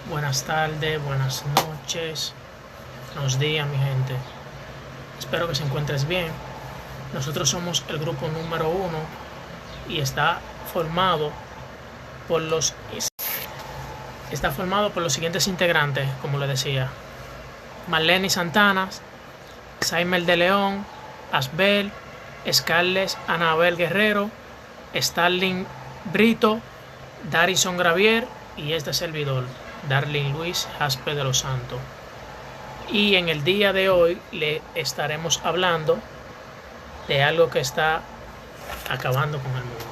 Buenas tardes, buenas noches, buenos días, mi gente. Espero que se encuentres bien. Nosotros somos el grupo número 1 y formado por los está formado por los siguientes integrantes, como les decía: Marlene Santana, Saimel de León, Asbel, Scarlett Anabel Guerrero, Starling Brito, Darison Gravier y este servidor, Darlin Luis Jaspe de los Santos. Y en el día de hoy le estaremos hablando de algo que está acabando con el mundo.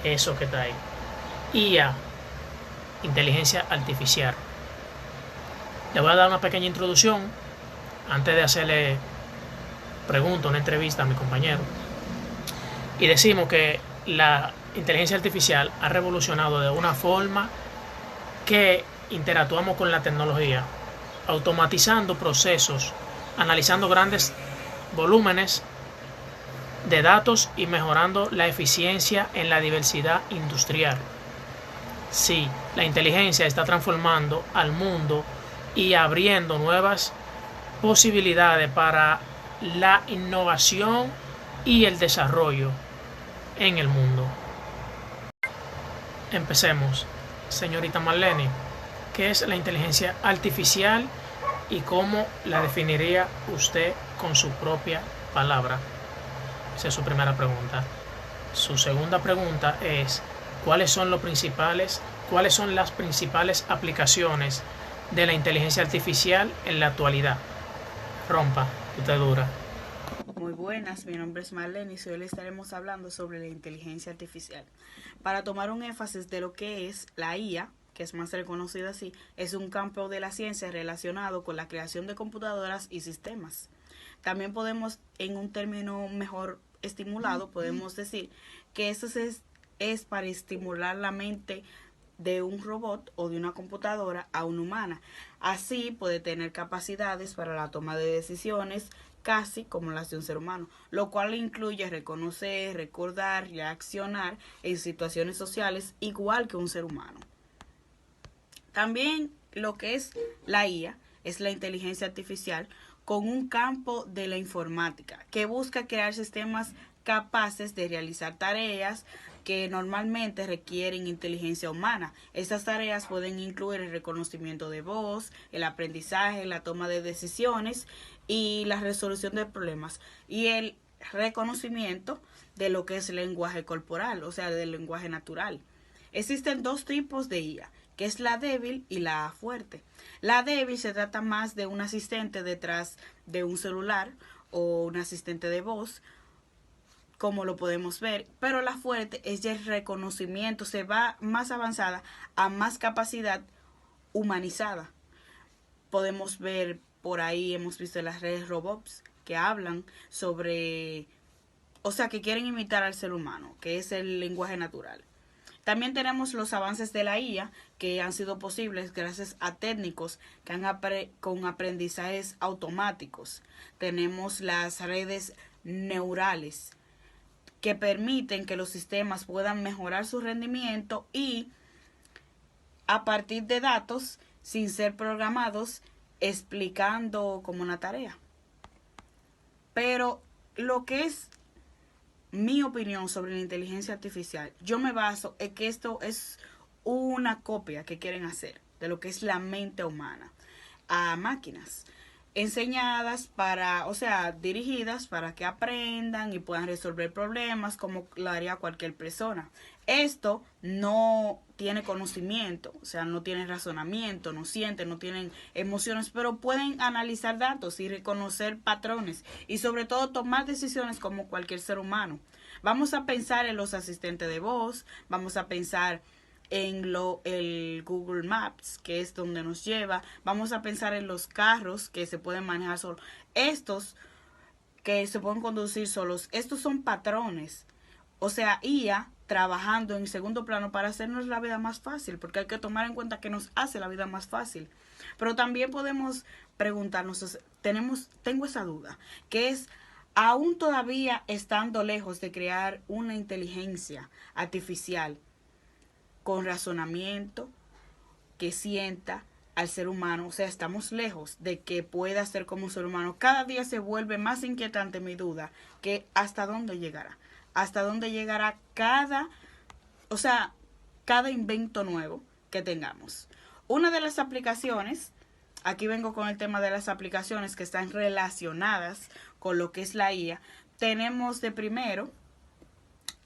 Eso que está ahí. IA, inteligencia artificial. Le voy a dar una pequeña introducción antes de hacerle una entrevista a mi compañero. Y decimos que la inteligencia artificial ha revolucionado de una forma que interactuamos con la tecnología, automatizando procesos, analizando grandes volúmenes de datos y mejorando la eficiencia en la diversidad industrial. Sí, la inteligencia está transformando al mundo y abriendo nuevas posibilidades para la innovación y el desarrollo en el mundo. Empecemos. Señorita Marlene, ¿qué es la inteligencia artificial y cómo la definiría usted con su propia palabra? Esa es su primera pregunta. Su segunda pregunta es: ¿cuáles son las principales aplicaciones de la inteligencia artificial en la actualidad? Rompa, usted dura. Muy buenas, mi nombre es Marlene y hoy le estaremos hablando sobre la inteligencia artificial. Para tomar un énfasis de lo que es la IA, que es más reconocida así, es un campo de la ciencia relacionado con la creación de computadoras y sistemas. También podemos, en un término mejor estimulado, podemos decir que esto es para estimular la mente de un robot o de una computadora a una humana. Así puede tener capacidades para la toma de decisiones casi como las de un ser humano, lo cual incluye reconocer, recordar, reaccionar en situaciones sociales igual que un ser humano. También lo que es la IA es la inteligencia artificial con un campo de la informática que busca crear sistemas capaces de realizar tareas que normalmente requieren inteligencia humana. Estas tareas pueden incluir el reconocimiento de voz, el aprendizaje, la toma de decisiones y la resolución de problemas y el reconocimiento de lo que es el lenguaje corporal, o sea, del lenguaje natural. Existen dos tipos de IA, que es la débil y la fuerte. La débil se trata más de un asistente detrás de un celular o un asistente de voz, como lo podemos ver, pero la fuerte es ya el reconocimiento, se va más avanzada a más capacidad humanizada. Podemos ver por ahí, hemos visto en las redes robots que hablan sobre, o sea, que quieren imitar al ser humano, que es el lenguaje natural. También tenemos los avances de la IA que han sido posibles gracias a técnicos que con aprendizajes automáticos. Tenemos las redes neurales que permiten que los sistemas puedan mejorar su rendimiento y a partir de datos sin ser programados explicando como una tarea. Pero lo que es mi opinión sobre la inteligencia artificial, yo me baso en que esto es una copia que quieren hacer de lo que es la mente humana a máquinas enseñadas para, o sea, dirigidas para que aprendan y puedan resolver problemas como lo haría cualquier persona. Esto no tiene conocimiento, o sea, no tiene razonamiento, no sienten, no tienen emociones, pero pueden analizar datos y reconocer patrones y sobre todo tomar decisiones como cualquier ser humano. Vamos a pensar en los asistentes de voz, vamos a pensar en el Google Maps, que es donde nos lleva. Vamos a pensar en los carros que se pueden manejar solos. Estos que se pueden conducir solos, estos son patrones. O sea, IA trabajando en segundo plano para hacernos la vida más fácil, porque hay que tomar en cuenta que nos hace la vida más fácil. Pero también podemos preguntarnos, tengo esa duda, que es, aún todavía estando lejos de crear una inteligencia artificial con razonamiento, que sienta al ser humano. O sea, estamos lejos de que pueda ser como un ser humano. Cada día se vuelve más inquietante mi duda, que hasta dónde llegará. Hasta dónde llegará cada invento nuevo que tengamos. Una de las aplicaciones, aquí vengo con el tema de las aplicaciones que están relacionadas con lo que es la IA. Tenemos de primero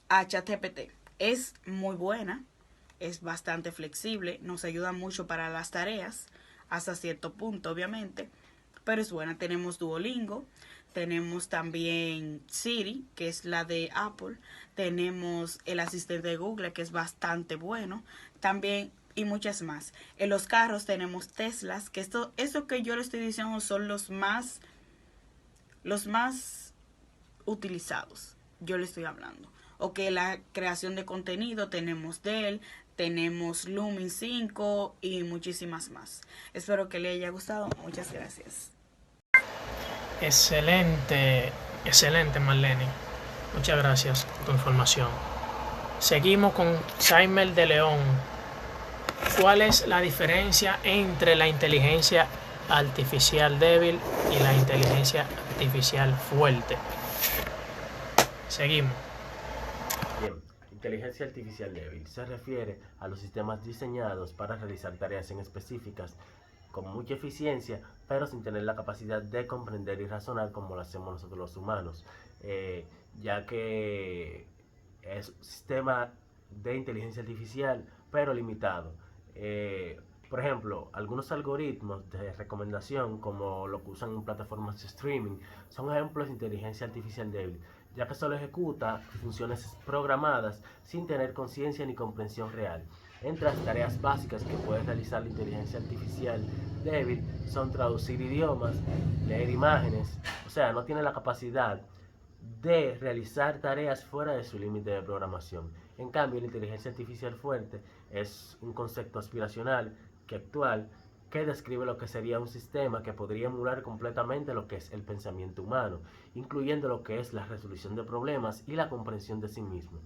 a ChatGPT. Es muy buena, es bastante flexible, nos ayuda mucho para las tareas, hasta cierto punto obviamente, pero es buena. Tenemos Duolingo, tenemos también Siri, que es la de Apple, tenemos el asistente de Google, que es bastante bueno, también, y muchas más. En los carros tenemos Teslas, que eso que yo le estoy diciendo son los más utilizados, yo le estoy hablando. O que la creación de contenido, tenemos Dell, tenemos Lumin 5 y muchísimas más. Espero que le haya gustado. Muchas gracias. Excelente, excelente, Marlene. Muchas gracias por tu información. Seguimos con Saimel de León. ¿Cuál es la diferencia entre la inteligencia artificial débil y la inteligencia artificial fuerte? Seguimos. Bien, inteligencia artificial débil se refiere a los sistemas diseñados para realizar tareas en específicas con mucha eficiencia, pero sin tener la capacidad de comprender y razonar como lo hacemos nosotros los humanos, ya que es un sistema de inteligencia artificial, pero limitado. Por ejemplo, algunos algoritmos de recomendación, como lo que usan en plataformas de streaming, son ejemplos de inteligencia artificial débil, ya que solo ejecuta funciones programadas sin tener conciencia ni comprensión real. Entre las tareas básicas que puede realizar la inteligencia artificial débil son traducir idiomas, leer imágenes, o sea, no tiene la capacidad de realizar tareas fuera de su límite de programación. En cambio, la inteligencia artificial fuerte es un concepto aspiracional actual que describe lo que sería un sistema que podría emular completamente lo que es el pensamiento humano, incluyendo lo que es la resolución de problemas y la comprensión de sí mismo.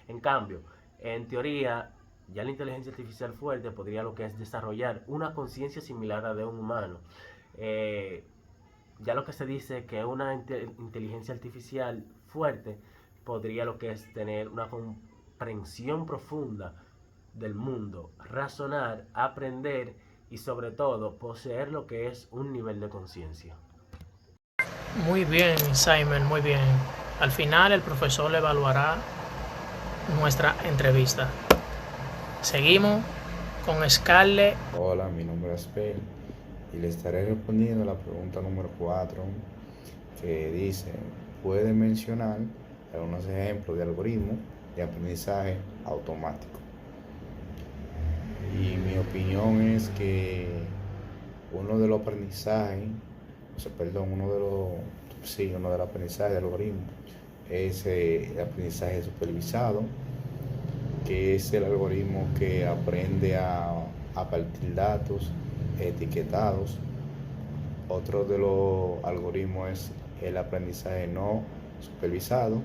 En cambio, en teoría, ya la inteligencia artificial fuerte podría lo que es desarrollar una conciencia similar a la de un humano. Ya lo que se dice que una inteligencia artificial fuerte podría lo que es tener una comprensión profunda del mundo, razonar, aprender y sobre todo poseer lo que es un nivel de conciencia. Muy bien, Simon, muy bien. Al final el profesor le evaluará nuestra entrevista. Seguimos con Scarlett. Hola, mi nombre es Ben y le estaré respondiendo a la pregunta número 4, que dice: ¿puede mencionar algunos ejemplos de algoritmos de aprendizaje automático? Y mi opinión es que uno de los aprendizajes de algoritmos es el aprendizaje supervisado, que es el algoritmo que aprende a partir datos etiquetados. Otro de los algoritmos es el aprendizaje no supervisado,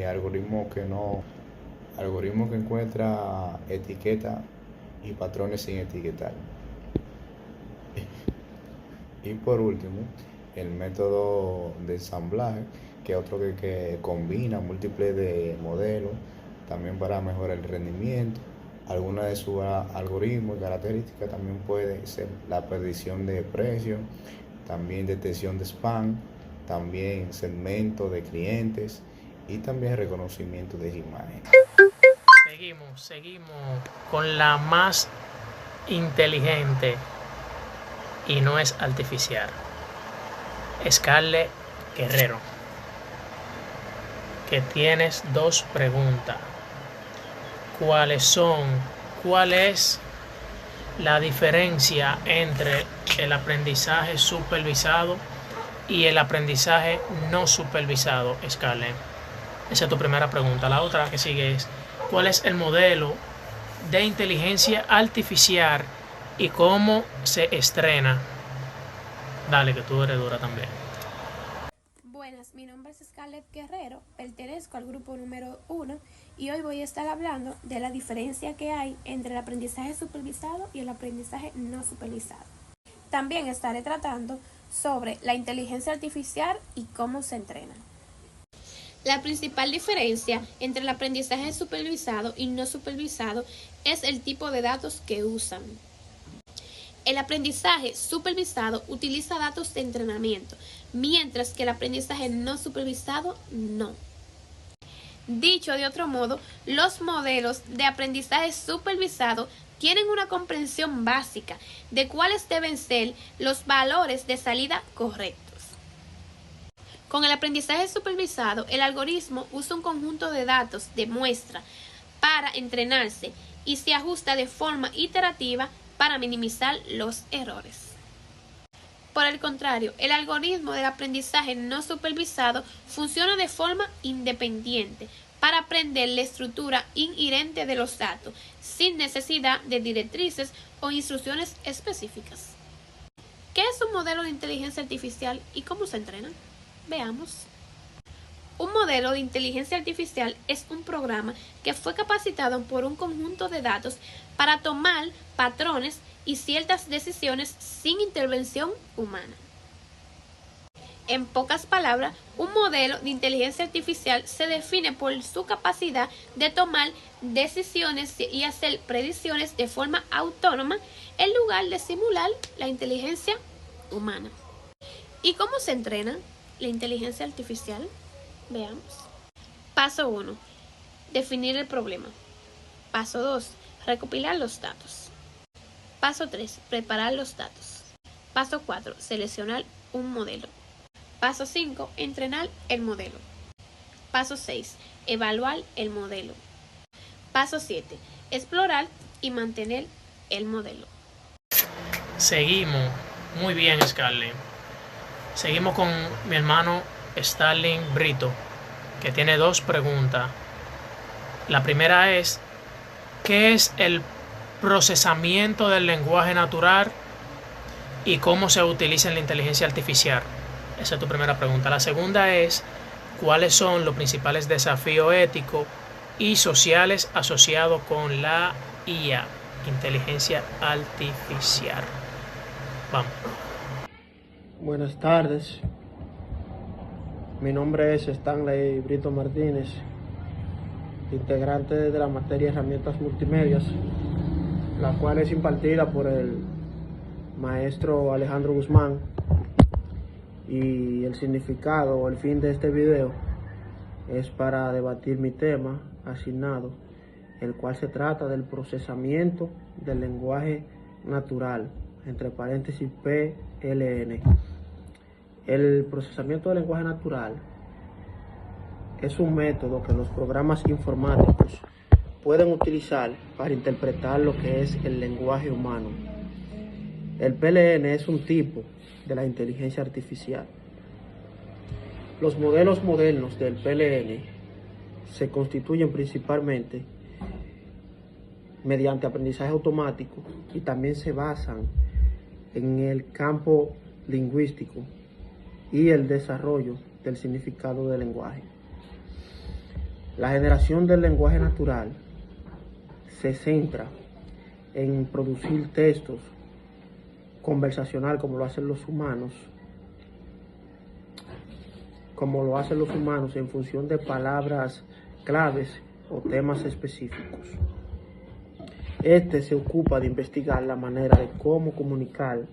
algoritmo que encuentra etiqueta y patrones sin etiquetar. Y por último, el método de ensamblaje, que es otro que combina múltiples de modelos, también para mejorar el rendimiento. Algunas de sus algoritmos y características también puede ser la predicción de precios, también detección de spam, también segmento de clientes y también reconocimiento de imagen. Seguimos con la más inteligente y no es artificial, Scarlett Guerrero, que tienes 2 preguntas. ¿Cuál es la diferencia entre el aprendizaje supervisado y el aprendizaje no supervisado, Scarlett? Esa es tu primera pregunta. La otra que sigue es: ¿cuál es el modelo de inteligencia artificial y cómo se estrena? Dale, que tú eres dura también. Buenas, mi nombre es Scarlett Guerrero, pertenezco al grupo número 1 y hoy voy a estar hablando de la diferencia que hay entre el aprendizaje supervisado y el aprendizaje no supervisado. También estaré tratando sobre la inteligencia artificial y cómo se entrena. La principal diferencia entre el aprendizaje supervisado y no supervisado es el tipo de datos que usan. El aprendizaje supervisado utiliza datos de entrenamiento, mientras que el aprendizaje no supervisado no. Dicho de otro modo, los modelos de aprendizaje supervisado tienen una comprensión básica de cuáles deben ser los valores de salida correctos. Con el aprendizaje supervisado, el algoritmo usa un conjunto de datos de muestra para entrenarse y se ajusta de forma iterativa para minimizar los errores. Por el contrario, el algoritmo del aprendizaje no supervisado funciona de forma independiente para aprender la estructura inherente de los datos, sin necesidad de directrices o instrucciones específicas. ¿Qué es un modelo de inteligencia artificial y cómo se entrena? Veamos. Un modelo de inteligencia artificial es un programa que fue capacitado por un conjunto de datos para tomar patrones y ciertas decisiones sin intervención humana. En pocas palabras, un modelo de inteligencia artificial se define por su capacidad de tomar decisiones y hacer predicciones de forma autónoma en lugar de simular la inteligencia humana. ¿Y cómo se entrena la inteligencia artificial? Veamos. Paso 1. Definir el problema. Paso 2. Recopilar los datos. Paso 3. Preparar los datos. Paso 4. Seleccionar un modelo. Paso 5. Entrenar el modelo. Paso 6. Evaluar el modelo. Paso 7. Explorar y mantener el modelo. Seguimos. Muy bien, Scarlett. Seguimos con mi hermano Starling Brito, que tiene 2 preguntas. La primera es: ¿qué es el procesamiento del lenguaje natural y cómo se utiliza en la inteligencia artificial? Esa es tu primera pregunta. La segunda es: ¿cuáles son los principales desafíos éticos y sociales asociados con la IA, inteligencia artificial? Vamos. Buenas tardes, mi nombre es Stanley Brito Martínez, integrante de la materia Herramientas Multimedias, la cual es impartida por el maestro Alejandro Guzmán, y el significado o el fin de este video es para debatir mi tema asignado, el cual se trata del procesamiento del lenguaje natural, entre paréntesis PLN. El procesamiento del lenguaje natural es un método que los programas informáticos pueden utilizar para interpretar lo que es el lenguaje humano. El PLN es un tipo de la inteligencia artificial. Los modelos modernos del PLN se constituyen principalmente mediante aprendizaje automático y también se basan en el campo lingüístico y el desarrollo del significado del lenguaje. La generación del lenguaje natural se centra en producir textos conversacional como lo hacen los humanos, en función de palabras claves o temas específicos. Este se ocupa de investigar la manera de cómo comunicar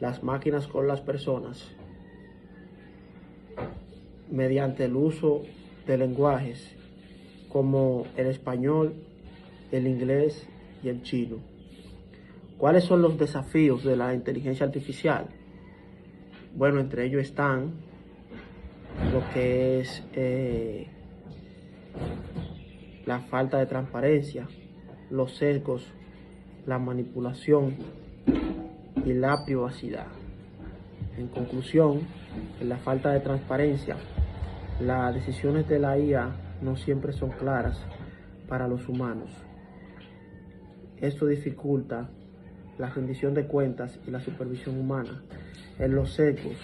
las máquinas con las personas mediante el uso de lenguajes como el español, el inglés y el chino. ¿Cuáles son los desafíos de la inteligencia artificial? Bueno, entre ellos están lo que es la falta de transparencia, los sesgos, la manipulación y la privacidad. En conclusión, en la falta de transparencia, las decisiones de la IA no siempre son claras para los humanos. Esto dificulta la rendición de cuentas y la supervisión humana. En los sesgos,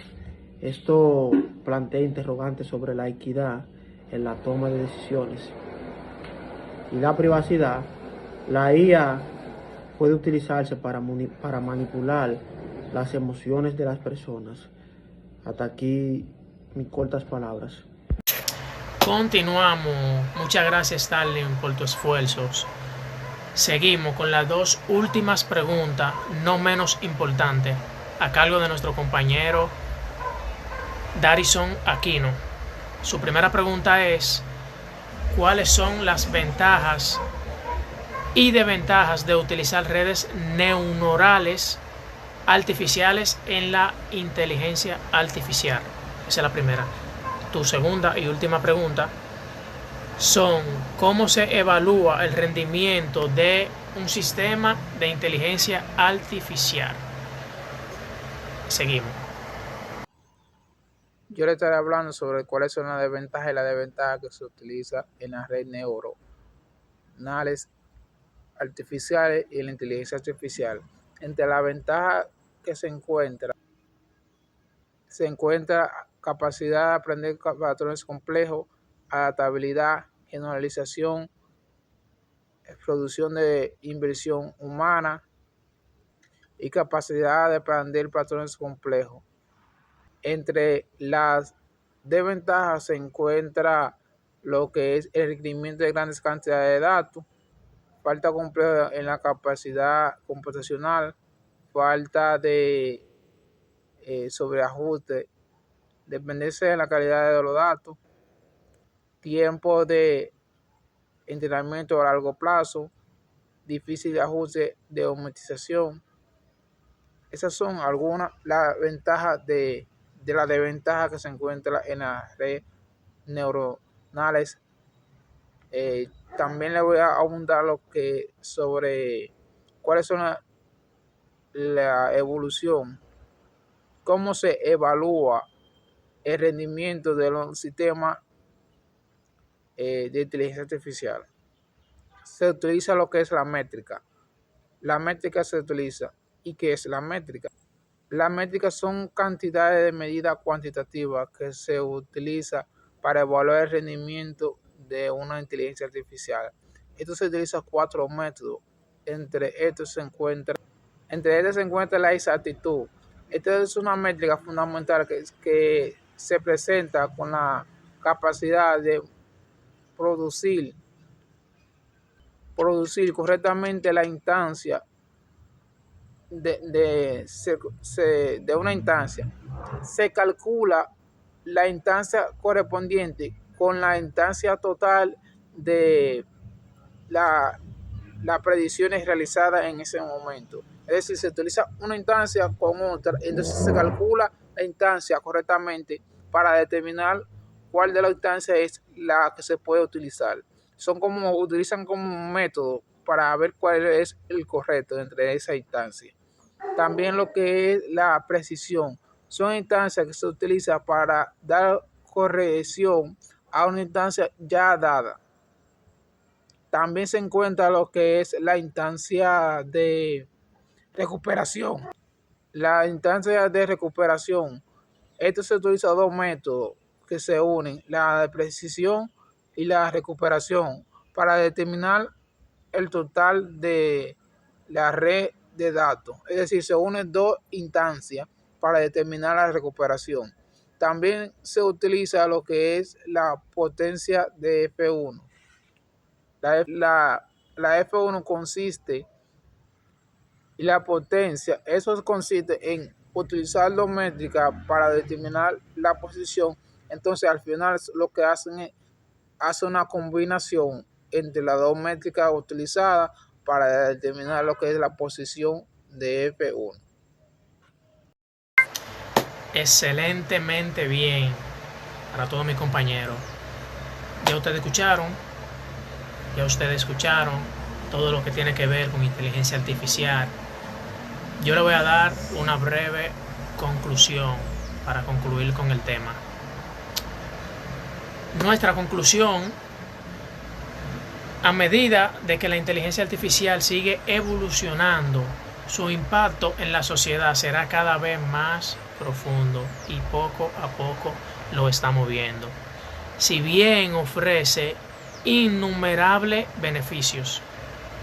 esto plantea interrogantes sobre la equidad en la toma de decisiones. y la privacidad, la IA puede utilizarse para manipular las emociones de las personas. Hasta aquí mis cortas palabras. Continuamos. Muchas gracias, Starling, por tus esfuerzos. Seguimos con las dos últimas preguntas, no menos importantes, a cargo de nuestro compañero Darison Aquino. Su primera pregunta es: ¿cuáles son las ventajas y desventajas de utilizar redes neuronales artificiales en la inteligencia artificial? Esa es la primera. Tu segunda y última pregunta son: ¿cómo se evalúa el rendimiento de un sistema de inteligencia artificial? Seguimos. Yo le estaré hablando sobre cuáles son las desventajas y las desventajas que se utiliza en las redes neuronales artificiales y en la inteligencia artificial. Entre las ventajas que se encuentra capacidad de aprender patrones complejos, adaptabilidad, generalización, producción de inversión humana y capacidad de aprender patrones complejos. Entre las desventajas se encuentra lo que es el requerimiento de grandes cantidades de datos, falta complejo en la capacidad computacional, falta de sobreajuste, dependencia de la calidad de los datos, tiempo de entrenamiento a largo plazo, difícil de ajuste de automatización. Esas son algunas las ventajas de las desventajas que se encuentran en las redes neuronales. También le voy a abundar sobre cuáles son la evolución, cómo se evalúa el rendimiento de los sistemas de inteligencia artificial. Se utiliza lo que es la métrica. La métrica se utiliza. ¿Y qué es la métrica? Las métricas son cantidades de medidas cuantitativas que se utiliza para evaluar el rendimiento de una inteligencia artificial. Esto se utiliza 4 métodos. Entre estos se encuentra la exactitud. Esta es una métrica fundamental que se presenta con la capacidad de producir correctamente la instancia de una instancia. Se calcula la instancia correspondiente con la instancia total de las predicciones realizadas en ese momento. Es decir, se utiliza una instancia con otra, entonces se calcula la instancia correctamente para determinar cuál de las instancias es la que se puede utilizar. Utilizan como un método para ver cuál es el correcto entre esas instancias. También lo que es la precisión. Son instancias que se utilizan para dar corrección a una instancia ya dada. También se encuentra lo que es la instancia de recuperación. La instancia de recuperación. Esto se utiliza 2 métodos que se unen, la de precisión y la recuperación, para determinar el total de la red de datos. Es decir, se unen 2 instancias para determinar la recuperación. También se utiliza lo que es la potencia de F1. La F1 consiste en la potencia. Eso consiste en utilizar 2 métricas para determinar la posición. Entonces, al final lo que hacen es hacer una combinación entre las 2 métricas utilizadas para determinar lo que es la posición de F1. Excelentemente bien para todos mis compañeros. Ya ustedes escucharon todo lo que tiene que ver con inteligencia artificial. Yo le voy a dar una breve conclusión para concluir con el tema. Nuestra conclusión: a medida de que la inteligencia artificial sigue evolucionando, su impacto en la sociedad será cada vez más profundo y poco a poco lo estamos viendo. Si bien ofrece innumerables beneficios.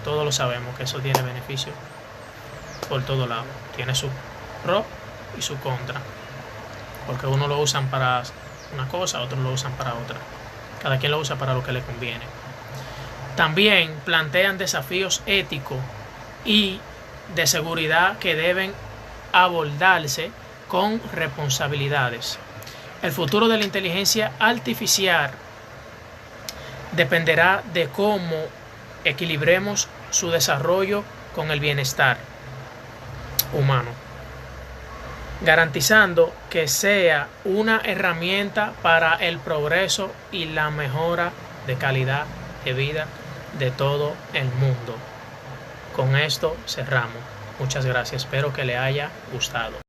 Todos lo sabemos que eso tiene beneficios por todo lado. Tiene su pro y su contra. Porque uno lo usan para una cosa, otros lo usan para otra. Cada quien lo usa para lo que le conviene. También plantean desafíos éticos y de seguridad que deben abordarse con responsabilidades. El futuro de la inteligencia artificial dependerá de cómo equilibremos su desarrollo con el bienestar humano, garantizando que sea una herramienta para el progreso y la mejora de calidad de vida de todo el mundo. Con esto cerramos. Muchas gracias. Espero que le haya gustado.